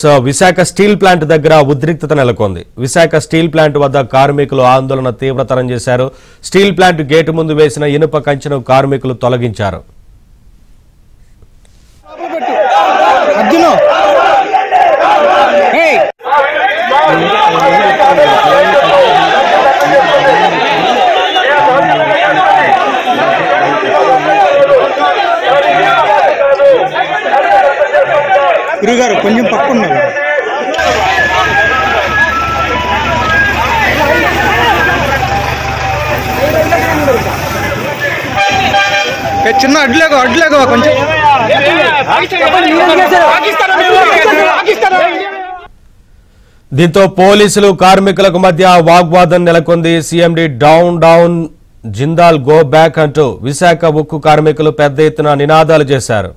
Visakha steel plant దగ్గర ఉద్రిక్తత నెలకొంది. విశాఖ స్టీల్ ప్లాంట్ వద్ద కార్మికులు ఆందోళన తీవ్రతరం చేశారు. స్టీల్ ప్లాంట్ గేటు ముందు వేసిన ఇనుప కంచెను కార్మికులు తొలగించారు. గురుగారు కొంచెం పక్కన్నారు. చిన్న అడ్లేగా కొంచెం దీంతో పోలీసులు కార్మికులకు మధ్య వాగ్వాదం నెలకొంది. CMD down down Jindal go back అంటూ విశాఖ ఉక్కు కార్మికులు పెద్ద ఎత్తున నినాదాలు చేశారు.